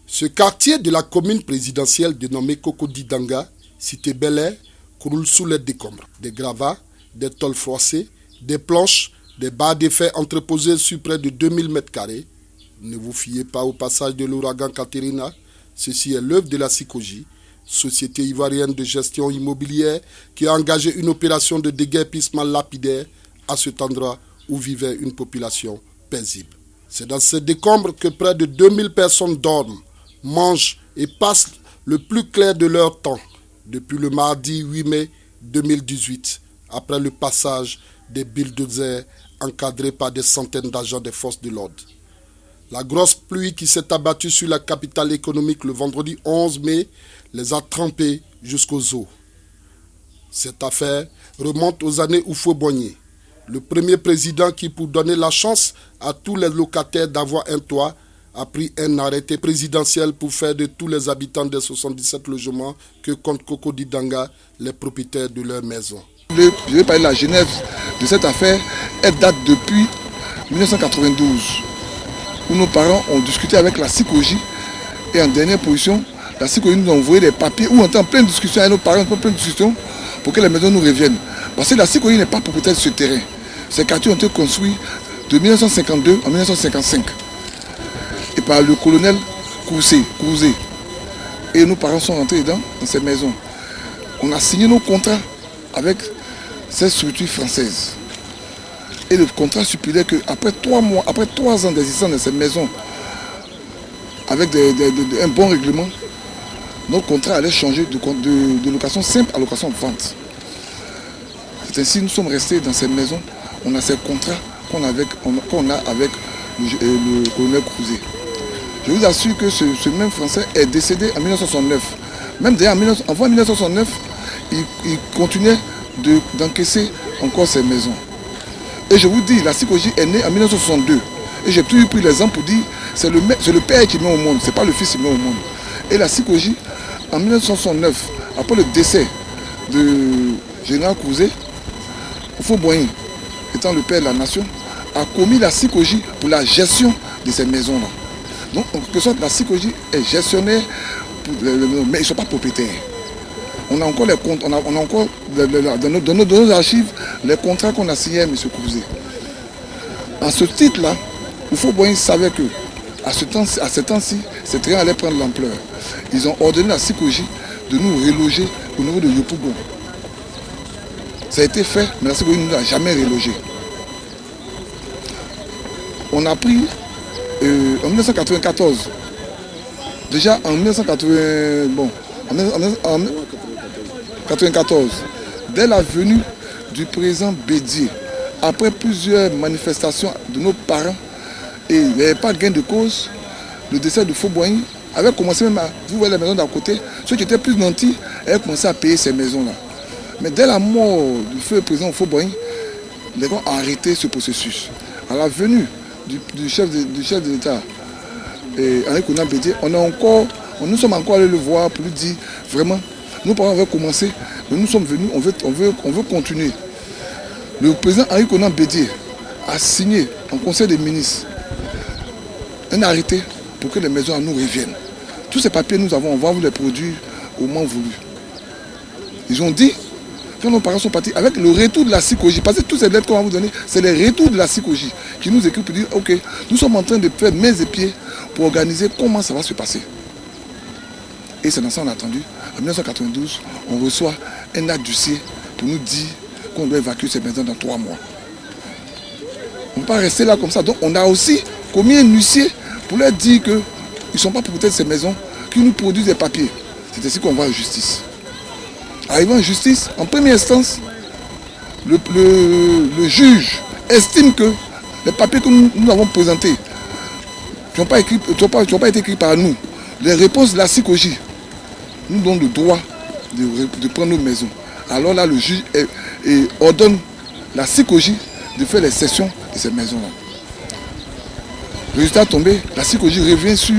Ce quartier de la commune présidentielle dénommé Cocody Danga, cité Bel-Air, croule sous les décombres. Des gravats, des tôles froissées, des planches, des barres de fer entreposées sur près de 2000 m². Ne vous fiez pas au passage de l'ouragan Katrina. Ceci est l'œuvre de la SICOGI, société ivoirienne de gestion immobilière, qui a engagé une opération de déguerpissement lapidaire à cet endroit où vivait une population paisible. C'est dans ces décombres que près de 2000 personnes dorment, mangent et passent le plus clair de leur temps depuis le mardi 8 mai 2018, après le passage des bulldozers encadrés par des centaines d'agents des forces de l'ordre. La grosse pluie qui s'est abattue sur la capitale économique le vendredi 11 mai les a trempés jusqu'aux os. Cette affaire remonte aux années Houphouët-Boigny, le premier président qui, pour donner la chance à tous les locataires d'avoir un toit, a pris un arrêté présidentiel pour faire de tous les habitants des 77 logements que compte Cocody Danga les propriétaires de leur maison. Je vais parler de la genèse de cette affaire. Elle date depuis 1992, où nos parents ont discuté avec la SICOGI et en dernière position, la SICOGI nous a envoyé des papiers où on était en pleine discussion avec nos parents, en pleine discussion pour que les maisons nous reviennent. Parce que la SICOGI n'est pas propriétaire de ce terrain. Ces quartiers ont été construits de 1952 à 1955 et par le colonel Couzé. Et nos parents sont rentrés dans ces maisons. On a signé nos contrats avec ces structures françaises. Et le contrat stipulait qu'après 3 mois, après 3 ans d'existence de ces maisons, avec un bon règlement, notre contrat allait changer de location simple à location vente. C'est ainsi que nous sommes restés dans ces maisons. On a ces contrats qu'on a avec le colonel Couzé. Je vous assure que ce même Français est décédé en 1969. Même d'ailleurs, avant 1969, il continuait d'encaisser encore ces maisons. Et je vous dis, la SICOGI est née en 1962. Et j'ai toujours pris l'exemple pour dire, c'est le père qui met au monde, ce n'est pas le fils qui met au monde. Et la SICOGI, en 1969, après le décès de général Couzé, Houphouët-Boigny, étant le père de la nation, a commis la SICOGI pour la gestion de ces maisons-là. Donc, en quelque sorte, la SICOGI est gestionnaire, mais ils ne sont pas propriétaires. On a encore les comptes, on a encore dans nos archives les contrats qu'on a signés à M. Couzé. À ce titre-là, Houphouët-Boigny savait que à ce temps-ci, ces terrains allaient prendre l'ampleur. Ils ont ordonné à la SICOGI de nous reloger au niveau de Yopougon. Ça a été fait, mais la SICOGI ne nous a jamais relogés. On a pris en 1994, déjà en 1994, dès la venue du président Bédié, après plusieurs manifestations de nos parents, et il n'y avait pas gain de cause, le décès de Houphouët-Boigny avait commencé même à, vous voyez les maisons d'à côté, ceux qui étaient plus nantis avaient commencé à payer ces maisons-là. Mais dès la mort du feu président Houphouët-Boigny, les gens ont arrêté ce processus. À la venue du chef de l'État, Henri Konan Bédié, nous sommes encore allés le voir pour lui dire vraiment, nos parents avaient commencé, mais nous sommes venus, on veut continuer. Le président Henri Konan Bédié a signé en conseil des ministres un arrêté pour que les maisons nous reviennent. Tous ces papiers, on va vous les produire au moment voulu. Ils ont dit, quand nos parents sont partis, avec le retour de la SICOGI, parce que toutes ces lettres qu'on va vous donner, c'est les retours de la SICOGI qui nous écrivent pour dire, ok, nous sommes en train de faire mains et pieds pour organiser comment ça va se passer. Et c'est dans ça qu'on a attendu. En 1992, on reçoit un acte d'huissier pour nous dire qu'on doit évacuer ces maisons dans 3 mois. On ne peut pas rester là comme ça. Donc on a aussi commis un huissier pour leur dire qu'ils ne sont pas propriétaires de ces maisons, qu'ils nous produisent des papiers. C'est ainsi qu'on va en justice. Arrivant en justice, en première instance, le juge estime que les papiers que nous avons présentés n'ont pas été écrits par nous. Les réponses de la SICOGI nous donnent le droit de prendre nos maisons. Alors là, le juge ordonne la SICOGI de faire les cessions de ces maisons-là. Le résultat tombé, la SICOGI revient sur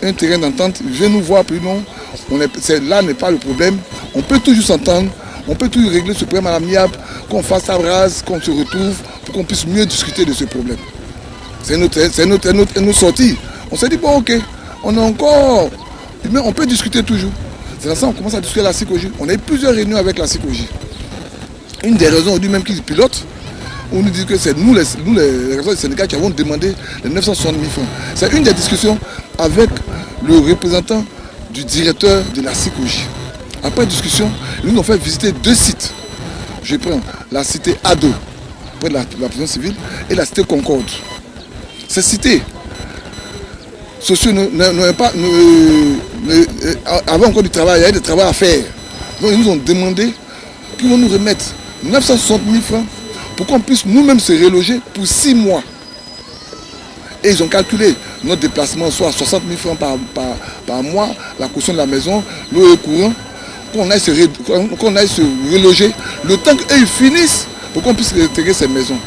un terrain d'entente, vient nous voir, puis non, là n'est pas le problème. On peut toujours s'entendre, on peut toujours régler ce problème à l'amiable, qu'on fasse table rase, qu'on se retrouve, pour qu'on puisse mieux discuter de ce problème. C'est notre sortie. On s'est dit, bon ok, on a encore... Mais on peut discuter toujours. C'est là ça qu'on commence à discuter la CICOJ. On a eu plusieurs réunions avec la CICOJ. Une des raisons aujourd'hui même qu'ils pilotent, on nous dit que c'est nous les responsables du syndicat qui avons demandé les 960 000 francs. C'est une des discussions avec le représentant du directeur de la CICOJ. Après discussion, ils nous ont fait visiter 2 sites. Je prends la cité Ado, près de la prison civile, et la cité Concorde. Ces cités sociaux n'avaient pas... avant encore du travail, il y avait des travaux à faire. Donc ils nous ont demandé qu'ils vont nous remettre 960 000 francs pour qu'on puisse nous-mêmes se reloger pour 6 mois. Et ils ont calculé notre déplacement soit 60 000 francs par mois, la caution de la maison, l'eau et courant, qu'on aille se reloger le temps qu'ils finissent pour qu'on puisse réintégrer ces maisons.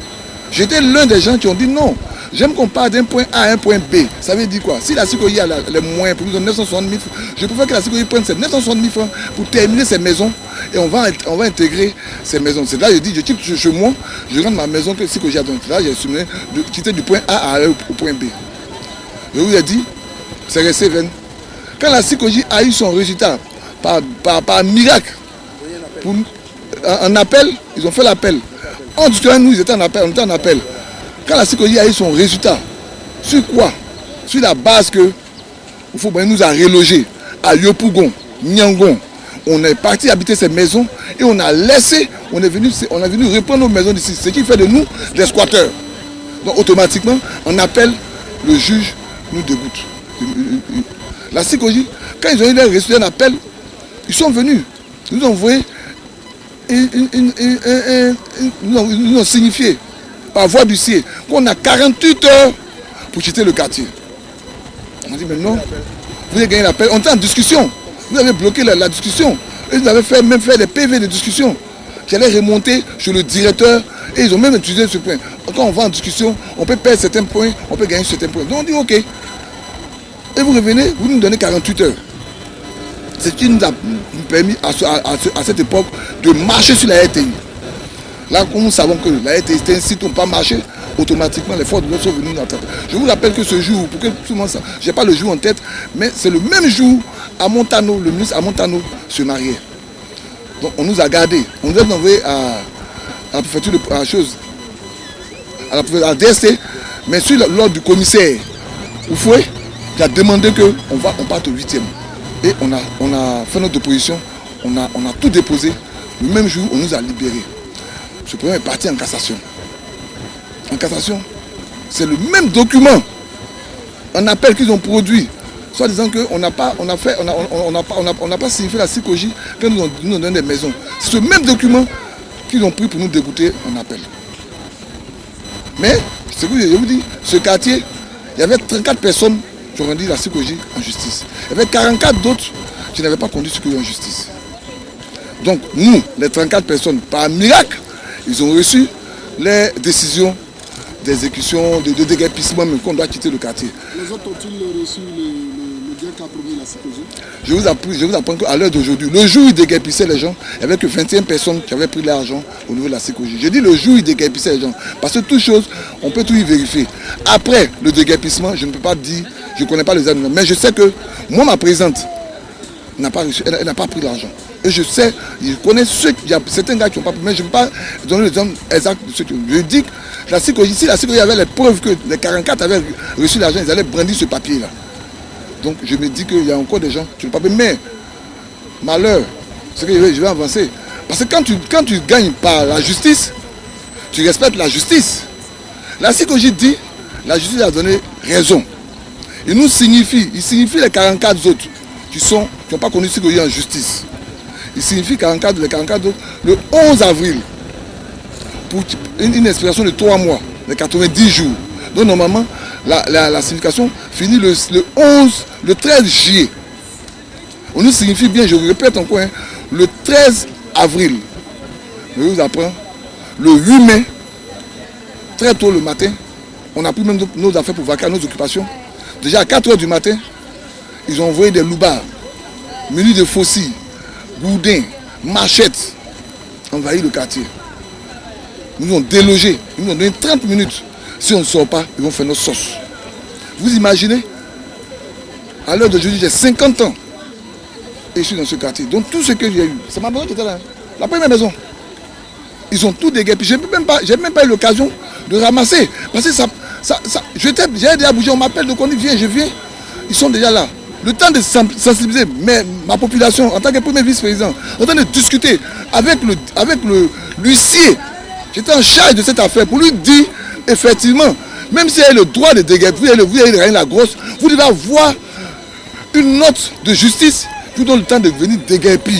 J'étais l'un des gens qui ont dit non. J'aime qu'on parte d'un point A à un point B. Ça veut dire quoi? Si la CICOJ a les moyens pour nous donner 960 000 francs, je préfère que la CICOJ prenne ces 960 000 francs pour terminer ces maisons et on va intégrer ces maisons. C'est là que je dis, je quitte chez moi, je rentre ma maison que la CICOJ a. Donc là, j'ai assumé de quitter du point A à aller au point B. Je vous ai dit, c'est resté vain. Quand la CICOJ a eu son résultat par miracle, en appel, ils ont fait l'appel. En discutant, nous, ils étaient en appel, on était en appel. Quand la CICOJ a eu son résultat, sur quoi? Sur la base que nous a relogés à Yopougon, Nyangon. On est parti habiter ces maisons et on a laissé, on est venu reprendre nos maisons d'ici. Ce qui fait de nous des squatteurs. Donc automatiquement, on appelle le juge, nous dégoûte. La CICOJ, quand ils ont eu leur résultat d'appel, ils sont venus. Ils nous ont envoyé, nous ont signifié par voie du CIE qu'on a 48 heures pour quitter le quartier. On dit mais non, vous avez gagné l'appel. On était en discussion. Vous avez bloqué la discussion. Et vous avez même fait des PV de discussion qui allaient remonter sur le directeur. Et ils ont même utilisé ce point. Quand on va en discussion, on peut perdre certains points, on peut gagner certains points. Donc on dit ok. Et vous revenez, vous nous donnez 48 heures. C'est ce qui nous a permis à cette époque de marcher sur la RTI. Là, comme nous savons que la RTI est un site où on ne peut pas marcher, automatiquement les forces de l'ordre sont venues nous attaquer. Je vous rappelle que ce jour, pour que tout le monde sache, je n'ai pas le jour en tête, mais c'est le même jour à Montano, le ministre à Montano se mariait. Donc on nous a gardés. On nous a envoyé à la préfecture à la DST, mais sur l'ordre du commissaire Oufoué, qui a demandé qu'on parte au 8e. Et on a fait notre opposition, on a tout déposé. Le même jour, on nous a libérés. Ce problème est parti en cassation. En cassation, c'est le même document, un appel qu'ils ont produit, soit disant qu'on n'a pas signifié la CICOJ quand nous ont donné des maisons. C'est ce même document qu'ils ont pris pour nous dégoûter en appel. Mais, ce que je vous dis, ce quartier, il y avait 34 personnes qui ont rendu la CICOJ en justice. Il y avait 44 d'autres qui n'avaient pas conduit la CICOJ en justice. Donc, nous, les 34 personnes, par miracle, ils ont reçu les décisions d'exécution, de déguerpissement, mais qu'on doit quitter le quartier. Les autres ont-ils reçu le bien qu'a promis la CICOJ? Je vous apprends qu'à l'heure d'aujourd'hui, le jour où ils déguerpissaient les gens, il n'y avait que 21 personnes qui avaient pris l'argent au niveau de la CICOJ. Je dis le jour où ils déguerpissaient les gens, parce que toute chose, on peut tout y vérifier. Après le déguerpissement, je ne peux pas dire, je ne connais pas les animaux, mais je sais que moi, ma présidente n'a pas reçu, elle n'a pas pris l'argent. Et je sais, je connais il y a certains gars qui n'ont pas pris, mais je ne peux pas donner les hommes exacts de ceux qui ont. Je dis que la CICOJ, si la CICOJ avait les preuves que les 44 avaient reçu l'argent, ils allaient brandir ce papier-là. Donc je me dis qu'il y a encore des gens qui n'ont pas pris. Mais, malheur, c'est que je vais avancer. Parce que quand tu gagnes par la justice, tu respectes la justice. La CICOJ dit, la justice a donné raison. Il nous signifie, les 44 autres qui n'ont pas connu CICOJ en justice. Il signifie les 44 autres le 11 avril pour une expiration de 3 mois, de 90 jours. Donc normalement, la signification finit le 13 juillet. On nous signifie bien, je vous répète encore, le 13 avril. Je vous apprends, le 8 mai, très tôt le matin, on a pris même nos affaires pour vaquer à nos occupations. Déjà à 4 h du matin, ils ont envoyé des loupards, munis de faucilles, gourdins, machettes, envahir le quartier. Ils nous ont délogés, ils nous ont donné 30 minutes. Si on ne sort pas, ils vont faire notre sauce. Vous imaginez? À l'heure d'aujourd'hui, j'ai 50 ans. Et je suis dans ce quartier. Donc tout ce que j'ai eu, c'est ma maison qui était là. La première maison. Ils ont tout déguerpi. J'ai même pas eu l'occasion de ramasser. Parce que j'ai déjà bougé, on m'appelle, donc on dit viens, je viens. Ils sont déjà là. Le temps de sensibiliser ma population en tant que premier vice-président, en train de discuter avec l'huissier. J'étais en charge de cette affaire pour lui dire, effectivement, même si elle a le droit de déguerpir, vous avez rien la grosse, vous devez avoir une note de justice qui vous donne le temps de venir déguerpir.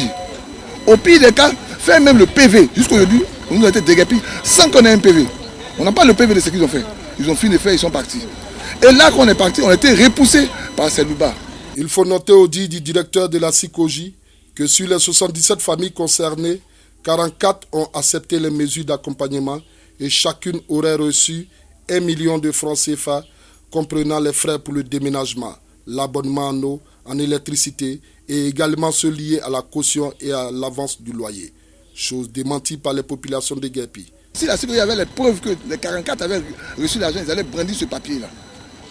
Au pire des cas, faire même le PV. Jusqu'aujourd'hui, on nous a été déguerpis sans qu'on ait un PV. On n'a pas le PV de ce qu'ils ont fait. Ils ont fini de faire, ils sont partis. Et là qu'on est parti, on a été repoussés par Selouba. Il faut noter au dit du directeur de la SICOJI que sur les 77 familles concernées, 44 ont accepté les mesures d'accompagnement et chacune aurait reçu 1 million de francs CFA, comprenant les frais pour le déménagement, l'abonnement en eau, en électricité et également ceux liés à la caution et à l'avance du loyer. Chose démentie par les populations de Guerpi. Si la sécurité avait les preuves que les 44 avaient reçu l'argent, ils allaient brandir ce papier-là.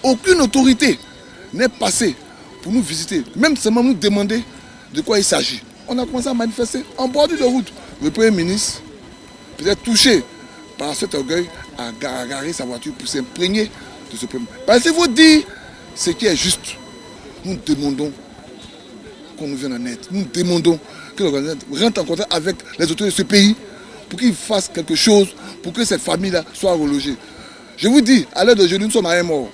Aucune autorité n'est passée pour nous visiter, même seulement nous demander de quoi il s'agit. On a commencé à manifester en bordure de route. Le Premier ministre, peut-être touché par cet orgueil, a garé sa voiture pour s'imprégner de ce problème. Parce que vous dire ce qui est juste, nous demandons qu'on nous vienne en aide. Nous demandons que l'organisation rentre en contact avec les autorités de ce pays pour qu'ils fassent quelque chose pour que cette famille-là soit relogée. Je vous dis, à l'heure d'aujourd'hui, nous sommes à un mort.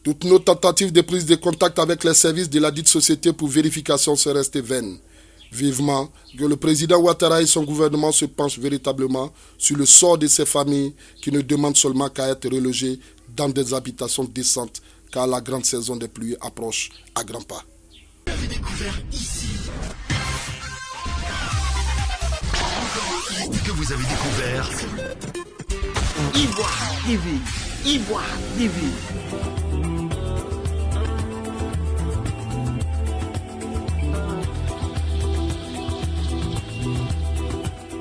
Toutes nos tentatives de prise de contact avec les services de la dite société pour vérification sont restées vaines. Vivement que le président Ouattara et son gouvernement se penchent véritablement sur le sort de ces familles qui ne demandent seulement qu'à être relogées dans des habitations décentes car la grande saison des pluies approche à grands pas. Vous avez découvert ici. Que vous avez découvert Ivoire TV. Ivoire TV.